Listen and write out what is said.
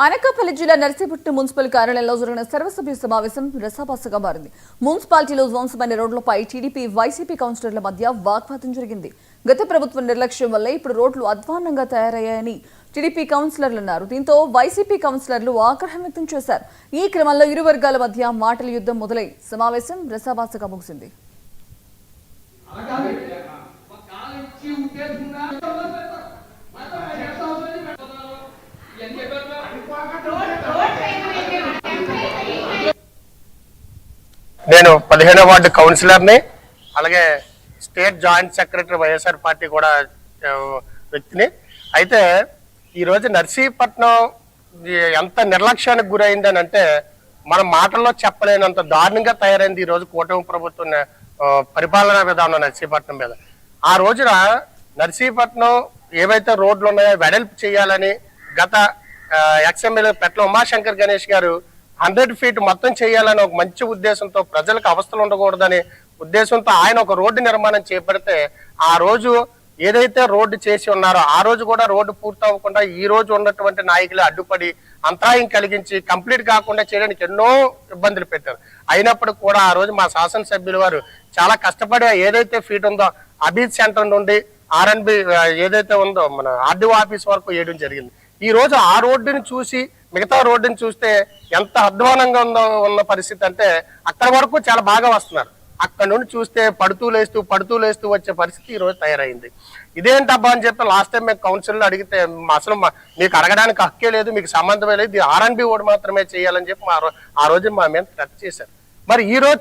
అనకాపల్లి జిల్లా నర్సీపట్నం మున్సిపల్ కార్యాలయంలో జరిగిన సర్వసభ్య సమావేశం రసాభాసగా మారింది. మున్సిపాలిటీలో ధ్వంసమైన రోడ్లపై టీడీపీ, వైసీపీ కౌన్సిలర్ల మధ్య వాగ్వాదం జరిగింది. గత ప్రభుత్వం నిర్లక్ష్యం వల్లే ఇప్పుడు రోడ్లు అధ్వాన్నంగా తయారయ్యాయని టీడీపీ కౌన్సిలర్లు అన్నారు. దీంతో వైసీపీ కౌన్సిలర్లు ఆగ్రహం వ్యక్తం చేశారు. ఈ క్రమంలో ఇరు వర్గాల మధ్య మాటల యుద్ధం మొదలై సమావేశం రసాభాసగా ముగిసింది. నేను 15వ వార్డు కౌన్సిలర్ని, అలాగే state joint secretary YSR party కూడా వ్యక్తిని. అయితే ఈరోజు నర్సీపట్నం ఎంత నిర్లక్ష్యానికి గురైందని అంటే మన మాటల్లో చెప్పలేనంత దారుణంగా తయారైంది ఈరోజు కూటమి ప్రభుత్వం పరిపాలనా విధానం నర్సీపట్నం మీద. ఆ రోజున నర్సీపట్నం ఏవైతే రోడ్లు ఉన్నాయో వెడల్పు చేయాలని గత ఎక్స్ఎమ్మెల్యే పెట్ల ఉమాశంకర్ గణేష్ గారు 100 ఫీట్ మొత్తం చేయాలని ఒక మంచి ఉద్దేశంతో, ప్రజలకు అవస్థలు ఉండకూడదని ఉద్దేశంతో ఆయన ఒక రోడ్డు నిర్మాణం చేపడితే ఆ రోజు ఏదైతే రోడ్డు చేసి ఉన్నారో ఆ రోజు కూడా రోడ్డు పూర్తి అవ్వకుండా ఈ రోజు ఉన్నటువంటి నాయకులు అడ్డుపడి అంతరాయం కలిగించి కంప్లీట్ కాకుండా చేయడానికి ఎన్నో ఇబ్బందులు పెట్టారు. అయినప్పుడు కూడా ఆ రోజు మా శాసనసభ్యుల వారు చాలా కష్టపడి ఏదైతే ఫీట్ ఉందో అబీద్ సెంటర్ నుండి ఆర్ఎన్బి ఏదైతే ఉందో మన ఆర్డీఓ ఆఫీస్ వరకు వేయడం జరిగింది. ఈ రోజు ఆ రోడ్డుని చూసి మిగతా రోడ్డుని చూస్తే ఎంత అధ్వానంగా ఉన్న పరిస్థితి అంటే అక్కడ వరకు చాలా బాగా వస్తున్నారు. అక్కడ నుండి చూస్తే పడుతూ లేస్తూ వచ్చే పరిస్థితి ఈ రోజు తయారైంది. ఇదేంటబ్బా అని చెప్పి లాస్ట్ టైం మేము కౌన్సిల్లో అడిగితే అసలు మీకు అడగడానికి హక్కే లేదు, మీకు సంబంధమే లేదు, ఆర్ఎన్బి ఓడి మాత్రమే చేయాలని చెప్పి ఆ రోజు మా మీద టచ్ చేశారు. మరి ఈ రోజు